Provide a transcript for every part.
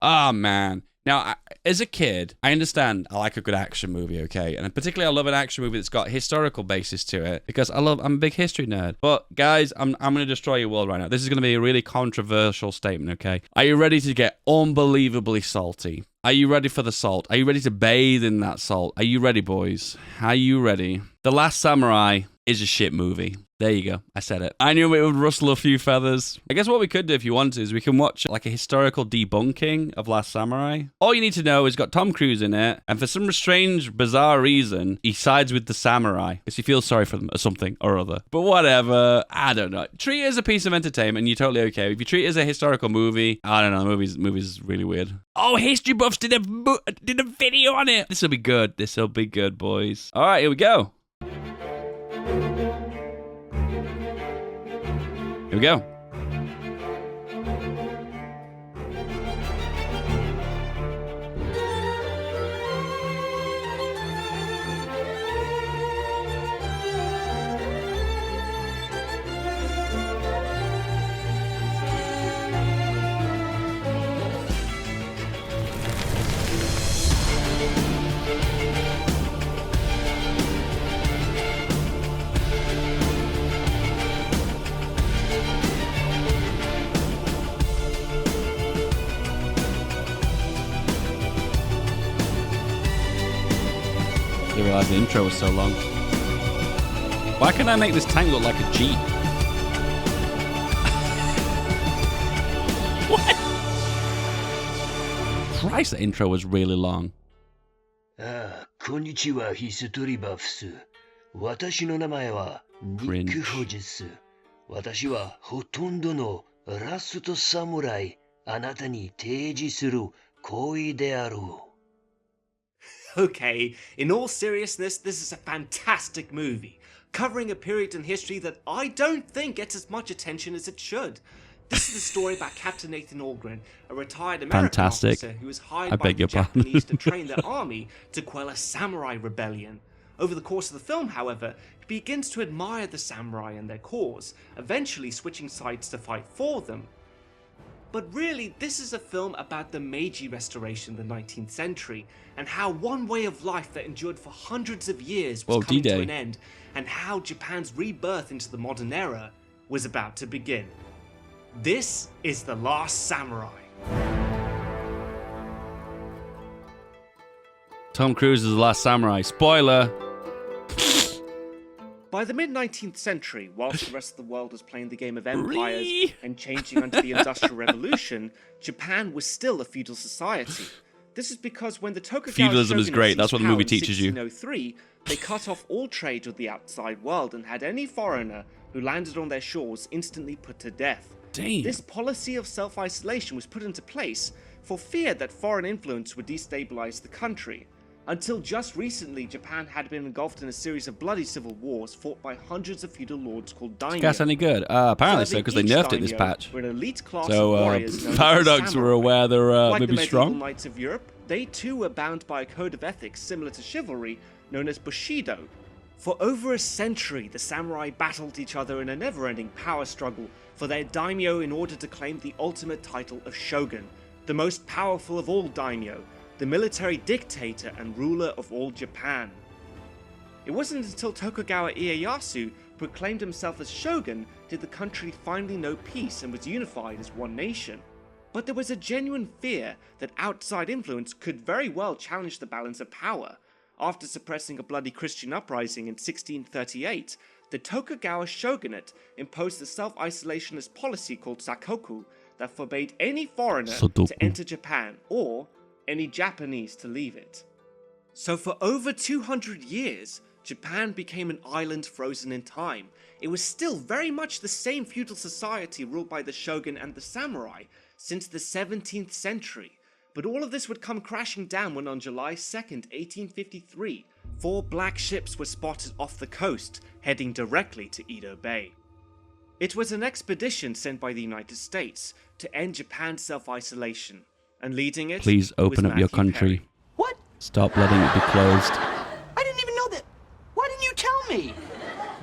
Oh, man. Now, as a kid, I understand I like a good action movie, okay? And particularly I love an action movie that's got historical basis to it because I'm a big history nerd. But guys, I'm going to destroy your world right now. This is going to be a really controversial statement, okay? Are you ready to get unbelievably salty? Are you ready for the salt? Are you ready to bathe in that salt? Are you ready, boys? Are you ready? The Last Samurai is a shit movie. There you go. I said it. I knew it would rustle a few feathers. I guess what we could do if you want to is we can watch like a historical debunking of Last Samurai. All you need to know is it's got Tom Cruise in it, and for some strange, bizarre reason, he sides with the samurai because he feels sorry for them or something or other. But whatever. I don't know. Treat it as a piece of entertainment, you're totally okay. If you treat it as a historical movie, I don't know. The movie's really weird. Oh, History Buffs did a video on it. This will be good. This will be good, boys. All right, here we go. Here we go. I didn't realize the intro was so long. Why can't I make this tank look like a Jeep? What? Christ, the intro was really long. Konnichiwa, History Buffs. Watashi no namae wa Nick Hodges. Watashi wa hotondo no Last Samurai anata ni teiji suru koi de aru. Okay, in all seriousness, this is a fantastic movie, covering a period in history that I don't think gets as much attention as it should. This is the story about Captain Nathan Algren, a retired American officer who was hired by the Japanese to train their army to quell a samurai rebellion. Over the course of the film, however, he begins to admire the samurai and their cause, eventually switching sides to fight for them. But really, this is a film about the Meiji Restoration in the 19th century, and how one way of life that endured for hundreds of years was coming to an end, and how Japan's rebirth into the modern era was about to begin. This is The Last Samurai. Tom Cruise is The Last Samurai. Spoiler! By the mid-19th century, whilst the rest of the world was playing the game of empires and changing under the Industrial Revolution, Japan was still a feudal society. This is because when the Tokugawa feudalism is great. That's what the movie teaches you. In 1603, they cut off all trade with the outside world and had any foreigner who landed on their shores instantly put to death. Damn. This policy of self-isolation was put into place for fear that foreign influence would destabilize the country. Until just recently, Japan had been engulfed in a series of bloody civil wars fought by hundreds of feudal lords called daimyo. That's any good? Apparently so, because they nerfed it this patch. Were an elite class so of warriors Paradox were aware they're like maybe the strong. medieval knights of Europe, they too were bound by a code of ethics similar to chivalry, known as Bushido. For over a century, the samurai battled each other in a never-ending power struggle for their daimyo in order to claim the ultimate title of shogun, the most powerful of all daimyo, the military dictator and ruler of all Japan. It wasn't until Tokugawa Ieyasu proclaimed himself as shogun did the country finally know peace and was unified as one nation. But there was a genuine fear that outside influence could very well challenge the balance of power. After suppressing a bloody Christian uprising in 1638, the Tokugawa shogunate imposed a self-isolationist policy called Sakoku that forbade any foreigner to enter Japan or any Japanese to leave it. So for over 200 years, Japan became an island frozen in time. It was still very much the same feudal society ruled by the shogun and the samurai since the 17th century. But all of this would come crashing down when on July 2nd, 1853, 4 black ships were spotted off the coast, heading directly to Edo Bay. It was an expedition sent by the United States to end Japan's self-isolation, and leading it Please open up your country. Perry. What? Stop letting it be closed. I didn't even know that. Why didn't you tell me?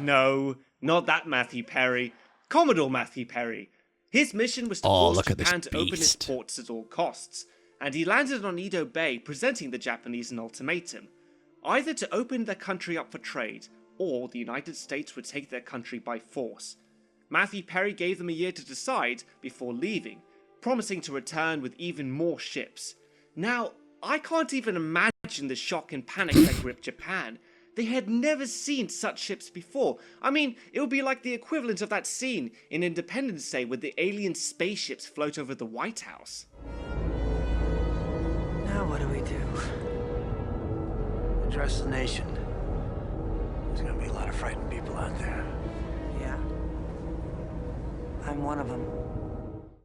No, not that Matthew Perry. Commodore Matthew Perry. His mission was to force Japan to open its ports at all costs. and he landed on Edo Bay, presenting the Japanese an ultimatum: either to open their country up for trade, or the United States would take their country by force. Matthew Perry gave them a year to decide before leaving, promising to return with even more ships. Now, I can't even imagine the shock and panic that gripped Japan. They had never seen such ships before. I mean, it would be like the equivalent of that scene in Independence Day where the alien spaceships float over the White House. Now what do we do? Address the nation. There's gonna be a lot of frightened people out there. Yeah. I'm one of them.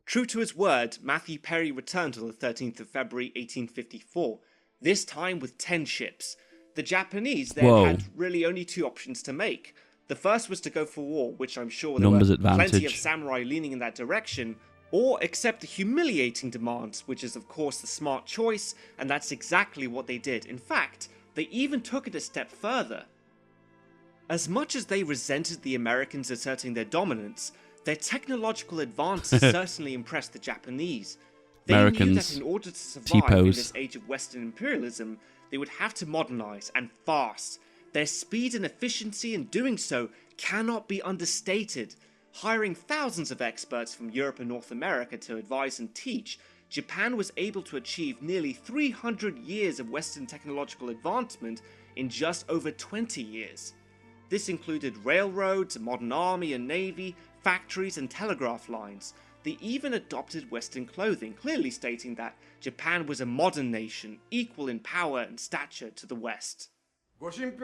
True to his word, Matthew Perry returned on the 13th of February 1854, this time with 10 ships. The Japanese then had really only two options to make. The first was to go for war, which I'm sure there were plenty of samurai leaning in that direction, or accept the humiliating demands, which is of course the smart choice, and that's exactly what they did. In fact, they even took it a step further. As much as they resented the Americans asserting their dominance, their technological advances certainly impressed the Japanese. They knew that in order to survive in this age of Western imperialism, they would have to modernize, and fast. Their speed and efficiency in doing so cannot be understated. Hiring thousands of experts from Europe and North America to advise and teach, Japan was able to achieve nearly 300 years of Western technological advancement in just over 20 years. This included railroads, a modern army and navy, factories and telegraph lines. They even adopted Western clothing, clearly stating that Japan was a modern nation, equal in power and stature to the West. But in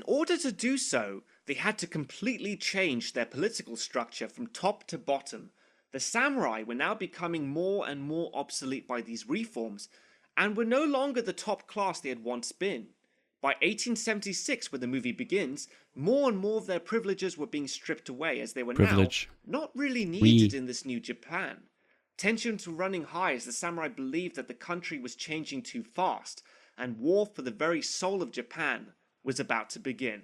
order to do so, they had to completely change their political structure from top to bottom. The samurai were now becoming more and more obsolete by these reforms, and were no longer the top class they had once been. By 1876, when the movie begins, more and more of their privileges were being stripped away, as they were now not really needed in this new Japan. Tensions were running high as the samurai believed that the country was changing too fast, and war for the very soul of Japan was about to begin.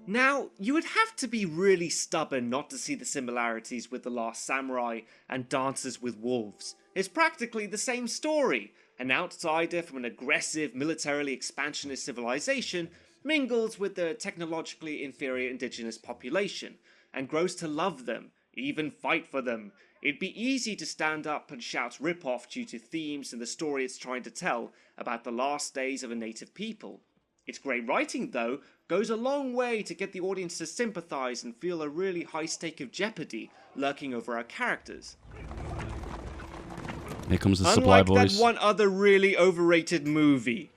Now, you would have to be really stubborn not to see the similarities with The Last Samurai and Dances with Wolves. It's practically the same story. An outsider from an aggressive, militarily expansionist civilization mingles with the technologically inferior indigenous population, and grows to love them, even fight for them. It'd be easy to stand up and shout rip-off due to themes in the story it's trying to tell about the last days of a native people. Its great writing, though, goes a long way to get the audience to sympathize and feel a really high stake of jeopardy lurking over our characters. Here comes the supply boys. Unlike that one other really overrated movie.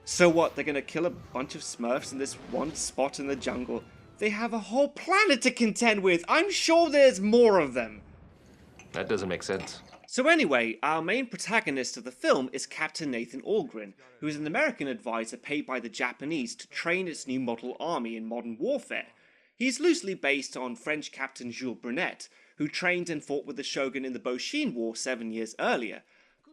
So what, they're gonna kill a bunch of Smurfs in this one spot in the jungle? They have a whole planet to contend with! I'm sure there's more of them! That doesn't make sense. So anyway, our main protagonist of the film is Captain Nathan Algren, who is an American advisor paid by the Japanese to train its new model army in modern warfare. He's loosely based on French Captain Jules Brunet, who trained and fought with the Shogun in the Boshin War 7 years earlier.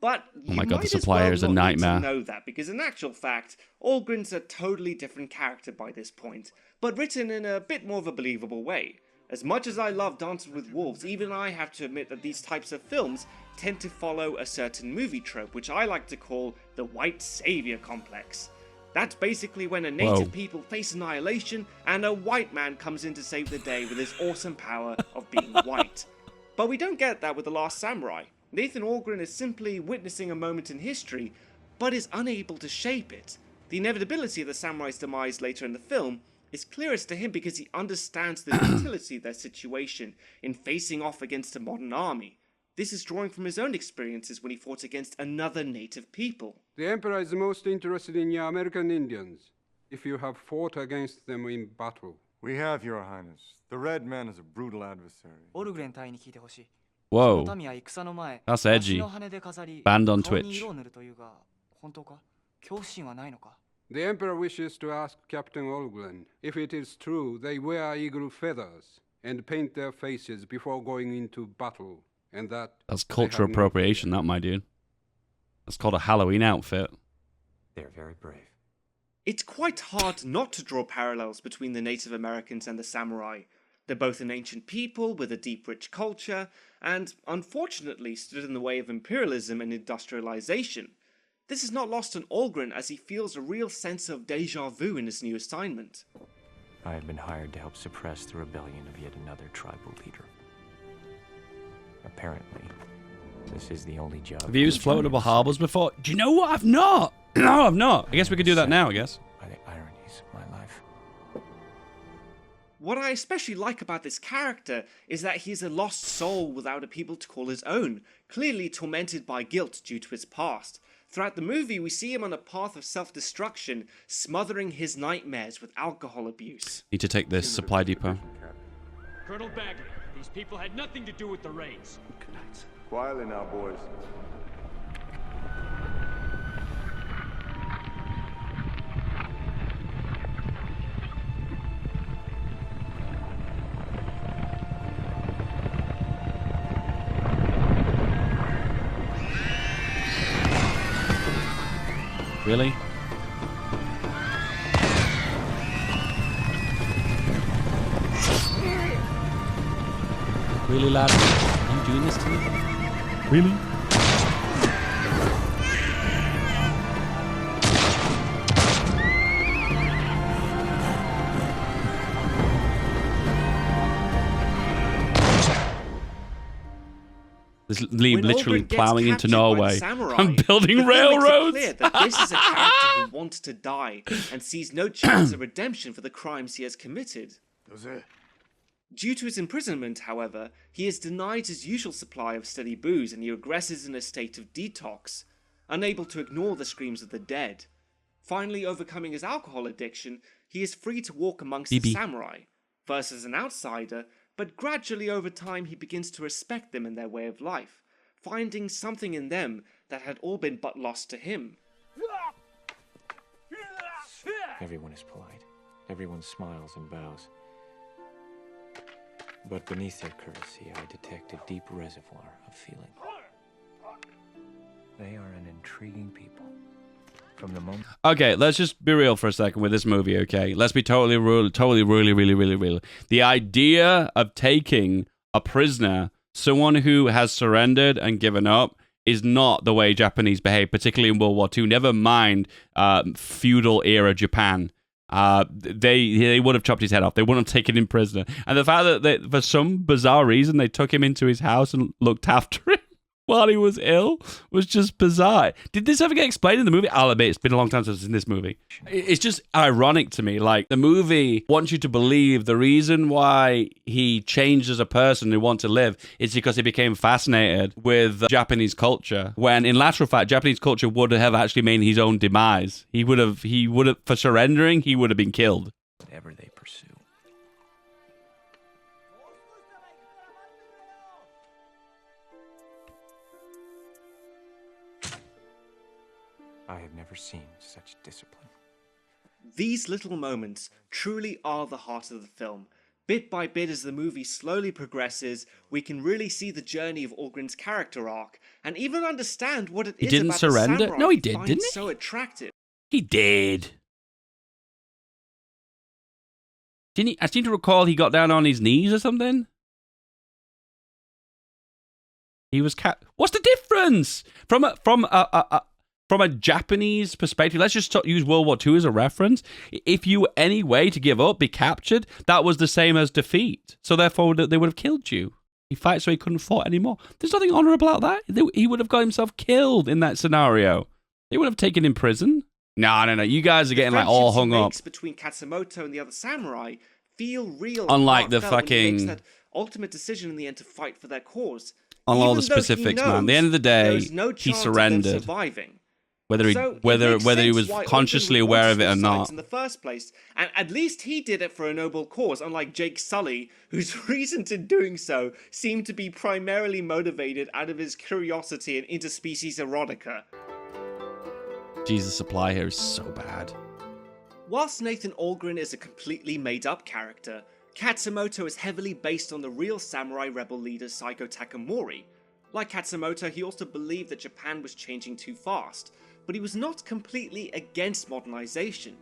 But you might the supplier is a nightmare. Need to know that, because in actual fact, Algren's a totally different character by this point, but written in a bit more of a believable way. As much as I love Dances with Wolves, even I have to admit that these types of films tend to follow a certain movie trope, which I like to call the white savior complex. That's basically when a native people face annihilation and a white man comes in to save the day with his awesome power of being white. But we don't get that with The Last Samurai. Nathan Algren is simply witnessing a moment in history, but is unable to shape it. The inevitability of the samurai's demise later in the film is clearest to him because he understands the futility of their situation in facing off against a modern army. This is drawing from his own experiences when he fought against another native people. The Emperor is most interested in your American Indians, if you have fought against them in battle. We have, Your Highness. The Red Man is a brutal adversary. Whoa. That's edgy. Banned on Twitch. The Emperor wishes to ask Captain Algren if it is true they wear eagle feathers and paint their faces before going into battle, and that That's I cultural have no appropriation, fear. that, my dude. That's called a Halloween outfit. They're very brave. It's quite hard not to draw parallels between the Native Americans and the samurai. They're both an ancient people with a deep, rich culture, and unfortunately stood in the way of imperialism and industrialization. This is not lost on Algren as he feels a real sense of deja vu in his new assignment. I have been hired to help suppress the rebellion of yet another tribal leader. Apparently, this is the only job. Have you used floatable harbors before? Do you know what? I've not. No, I've not. I guess we could do that now, I guess. By the ironies of my life. What I especially like about this character is that he is a lost soul without a people to call his own, clearly tormented by guilt due to his past. Throughout the movie, we see him on a path of self-destruction, smothering his nightmares with alcohol abuse. Need to take this supply depot. Colonel Bagley, these people had nothing to do with the raids. Quietly now, boys. Really? Really, lad? Are you doing this to me? Really? This Liam When literally Algren gets plowing into captured by the Norway. samurai, I'm building the film makes it railroads. clear that this is a character who wants to die and sees no chance of redemption for the crimes he has committed. Due to his imprisonment, however, he is denied his usual supply of steady booze and he regresses in a state of detox, unable to ignore the screams of the dead. Finally overcoming his alcohol addiction, he is free to walk amongst the samurai, first as an outsider, but gradually over time he begins to respect them and their way of life, finding something in them that had all been but lost to him. Everyone is polite. Everyone smiles and bows. But beneath their courtesy, I detect a deep reservoir of feeling. They are an intriguing people. From the moment. Okay, let's just be real for a second with this movie, okay? Let's be totally really real. The idea of taking a prisoner, someone who has surrendered and given up, is not the way Japanese behave, particularly in World War II. Never mind feudal era Japan. They would have chopped his head off. They wouldn't have taken him prisoner. And the fact that they, for some bizarre reason, they took him into his house and looked after him while he was ill was just bizarre. Did this ever get explained in the movie? I'll admit, it's been a long time since I've seen this movie. It's just ironic to me. Like, the movie wants you to believe the reason why he changed as a person who wants to live is because he became fascinated with Japanese culture. When, in lateral fact, Japanese culture would have actually made his own demise. He would have, for surrendering, he would have been killed. Whatever they pursue. I have never seen such discipline. These little moments truly are the heart of the film. Bit by bit, as the movie slowly progresses, we can really see the journey of Algren's character arc, and even understand what it is didn't about surrender? the samurai No, he did, finds didn't he? so attractive. He did. Didn't he? I seem to recall he got down on his knees or something. He was What's the difference from a Japanese perspective? Let's just use World War II as a reference. If you were any way to give up, be captured, that was the same as defeat. So therefore, they would have killed you. He fights so he couldn't fight anymore. There's nothing honorable about that. He would have got himself killed in that scenario. They would have taken him in prison. No. You guys are getting like all hung up. Between Katsumoto and the other samurai feel real. Unlike the heartfelt when he makes fucking that ultimate decision in the end to fight for their cause. on all the Even though he specifics, man. At knows the end of the day, there is no he chance of them surrendered. surviving. Whether he So it whether makes he sense was why consciously Algren would aware want of it or suicides not. in the first place, and at least he did it for a noble cause, unlike Jake Sully, whose reasons in doing so seemed to be primarily motivated out of his curiosity and interspecies erotica. Jesus, supply here is so bad. Whilst Nathan Algren is a completely made-up character, Katsumoto is heavily based on the real samurai rebel leader Saiko Takamori, Like Katsumoto, he also believed that Japan was changing too fast, but he was not completely against modernization.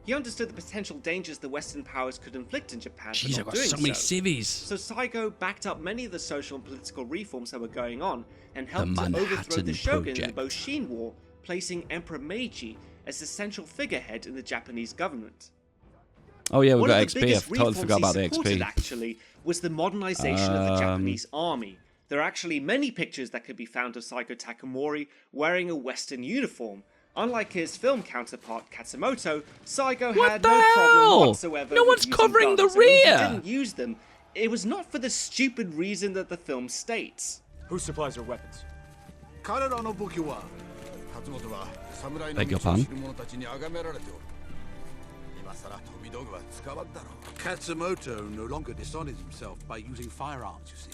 He understood the potential dangers the Western powers could inflict in Japan. Jeez, I've got so many civvies. So Saigo backed up many of the social and political reforms that were going on and helped to overthrow the shogun in the Boshin War, placing Emperor Meiji as the central figurehead in the Japanese government. Oh yeah, we've One got of the XP. I biggest totally forgot about the reforms he supported, XP. actually, was the modernization of the Japanese army. There are actually many pictures that could be found of Saigo Takamori wearing a Western uniform. Unlike his film counterpart Katsumoto, Saigo had no problem whatsoever. No one's covering the rear. He didn't use them. It was not for the stupid reason that the film states. Who supplies our weapons? Beg your pardon? Katsumoto no longer dishonors himself by using firearms, you see.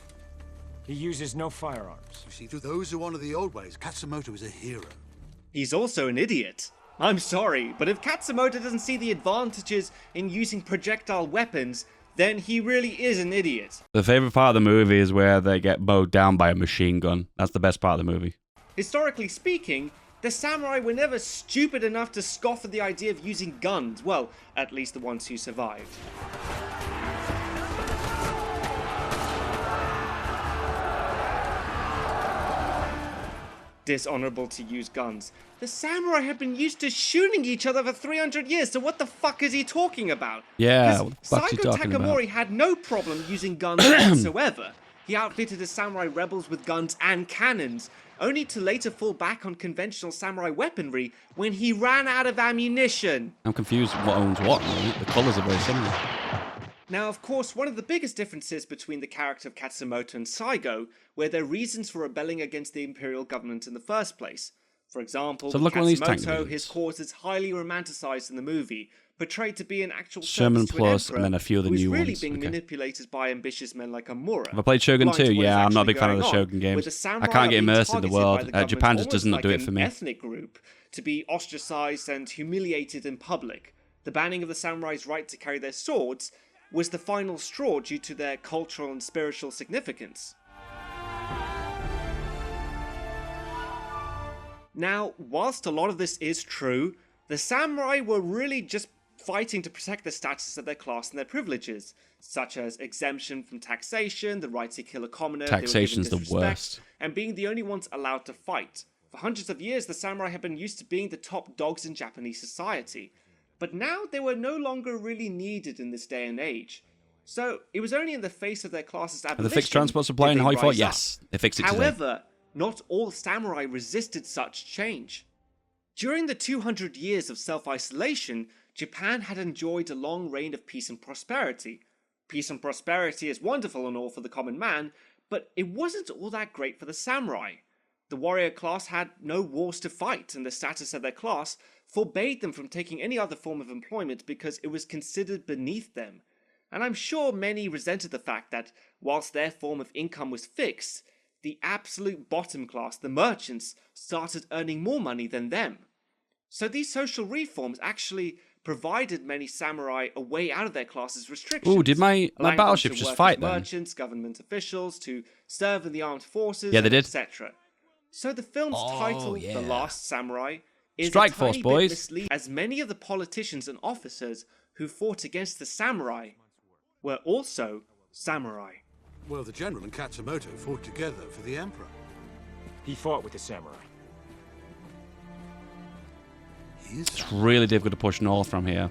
He uses no firearms. You see, to those who honor the old ways, Katsumoto is a hero. He's also an idiot. I'm sorry, but if Katsumoto doesn't see the advantages in using projectile weapons, then he really is an idiot. The favorite part of the movie is where they get mowed down by a machine gun. That's the best part of the movie. Historically speaking, the samurai were never stupid enough to scoff at the idea of using guns. Well, at least the ones who survived. Dishonorable to use guns. The samurai have been used to shooting each other for 300 years, so what the fuck is he talking about? Yeah, what the fuck's he Saigo talking Takamori about? had no problem using guns whatsoever. He outfitted his samurai rebels with guns and cannons, only to later fall back on conventional samurai weaponry when he ran out of ammunition. I'm confused what owns what, really. The colours are very similar. Now, of course, one of the biggest differences between the character of Katsumoto and Saigo were their reasons for rebelling against the imperial government in the first place. For example, So look at all these tank Katsumoto, movies. his cause is highly romanticized in the movie, portrayed to be an actual Sherman service to an Plus, emperor and then a few of the who's new really ones. being Okay. manipulated by ambitious men like Amura. Have I played Shogun Blind to 2? what is Yeah, I'm not a actually big fan of the going on, Shogun with games. the I samurai can't get being immersed in the targeted by world. the government Japan just does almost not do like it for an me. ethnic group, to be ostracized and humiliated in public. The banning of the samurai's right to carry their swords was the final straw due to their cultural and spiritual significance. Now, whilst a lot of this is true, the samurai were really just fighting to protect the status of their class and their privileges, such as exemption from taxation, the right to kill a commoner, if they were given Taxation's the disrespect, worst. and being the only ones allowed to fight. For hundreds of years, the samurai have been used to being the top dogs in Japanese society. But now they were no longer really needed in this day and age. So it was only in the face of their class's abolition Have they fixed transport supply did in they Haifa? rise Yes, up. they fixed it today. However, not all samurai resisted such change. During the 200 years of self-isolation, Japan had enjoyed a long reign of peace and prosperity. Peace and prosperity is wonderful and all for the common man, but it wasn't all that great for the samurai. The warrior class had no wars to fight, and the status of their class forbade them from taking any other form of employment because it was considered beneath them. And I'm sure many resented the fact that, whilst their form of income was fixed, the absolute bottom class, the merchants, started earning more money than them. So these social reforms actually provided many samurai a way out of their class's restrictions. Ooh, did my allowing them battleship to just work fight as then? merchants, government officials, to serve in the armed forces, Yeah, they did. etc. So the film's title, yeah. The Last Samurai, is Strike a tiny Force, bit boys. misleading, as many of the politicians and officers who fought against the samurai were also samurai. Well, the general and Katsumoto fought together for the emperor. He fought with the samurai. He is It's really difficult to push north from here.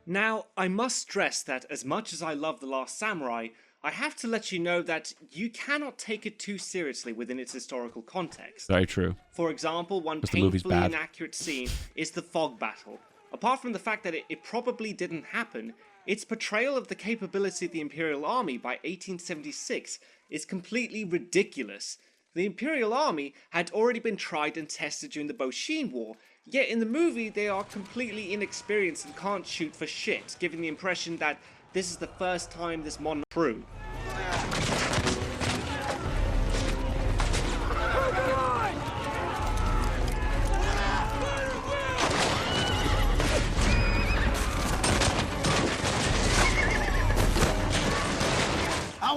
Now, I must stress that as much as I love The Last Samurai, I have to let you know that you cannot take it too seriously within its historical context. Very true. For example, one Because the movie's painfully bad. inaccurate scene is the fog battle. Apart from the fact that it probably didn't happen, its portrayal of the capability of the Imperial Army by 1876 is completely ridiculous. The Imperial Army had already been tried and tested during the Boshin War, yet in the movie they are completely inexperienced and can't shoot for shit, giving the impression that this is the first time this modern crew.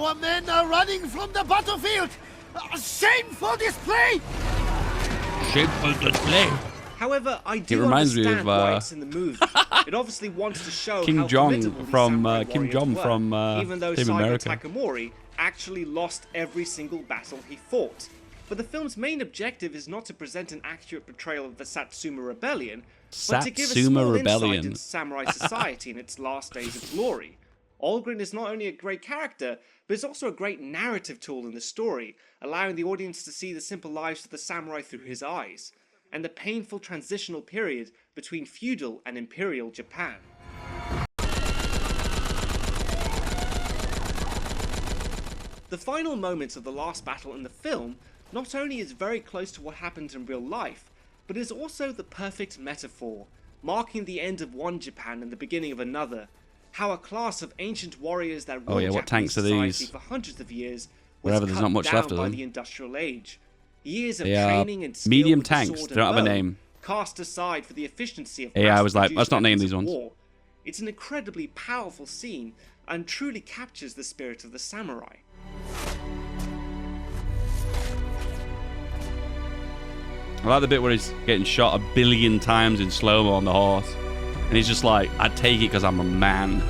Our men are running from the battlefield! A shameful display! Shameful display. However, I It do reminds me understand of, why it's in the movie. It obviously wants to show Kim how Jong formidable these from, samurai Kim warriors Jong were, from, even though Team Saigo America. Takamori actually lost every single battle he fought. But the film's main objective is not to present an accurate portrayal of the Satsuma Rebellion, but to give a Satsuma small Rebellion. insight into samurai society in its last days of glory. Algren is not only a great character, but is also a great narrative tool in the story, allowing the audience to see the simple lives of the samurai through his eyes, and the painful transitional period between feudal and imperial Japan. The final moments of the last battle in the film not only is very close to what happened in real life, but is also the perfect metaphor, marking the end of one Japan and the beginning of another. How a class of ancient warriors that ruled what Japanese tanks are society these? for hundreds of years was Wherever there's cut not much down left of by them. the Industrial Age. Years of They are training and skill medium with the tanks, sword they don't and have a bow, name. cast aside for the efficiency of Yeah, I was like, mass-produced let's not name weapons these of ones. war. It's an incredibly powerful scene and truly captures the spirit of the samurai. I like the bit where he's getting shot 1 billion times in slow-mo on the horse. And he's just like, I take it because I'm a man.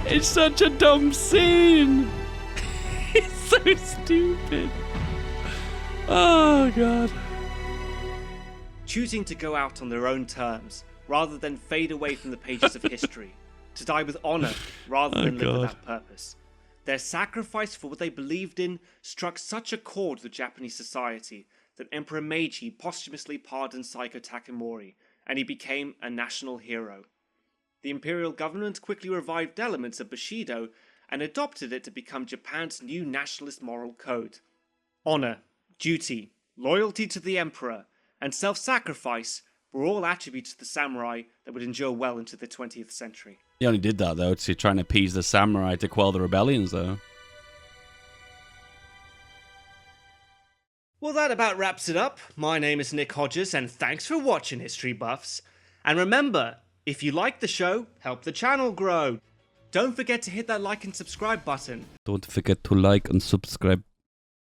It's such a dumb scene. It's so stupid. Oh, God. Choosing to go out on their own terms, rather than fade away from the pages of history. To die with honor, rather than live without purpose. Their sacrifice for what they believed in struck such a chord with Japanese society that Emperor Meiji posthumously pardoned Saigo Takamori, and he became a national hero. The imperial government quickly revived elements of Bushido and adopted it to become Japan's new nationalist moral code. Honor, duty, loyalty to the emperor, and self-sacrifice were all attributes of the samurai that would endure well into the 20th century. He only did that, though, to try and appease the samurai to quell the rebellions, though. Well, that about wraps it up. My name is Nick Hodges, and thanks for watching, History Buffs. And remember, if you like the show, help the channel grow. Don't forget to hit that like and subscribe button. Don't forget to like and subscribe.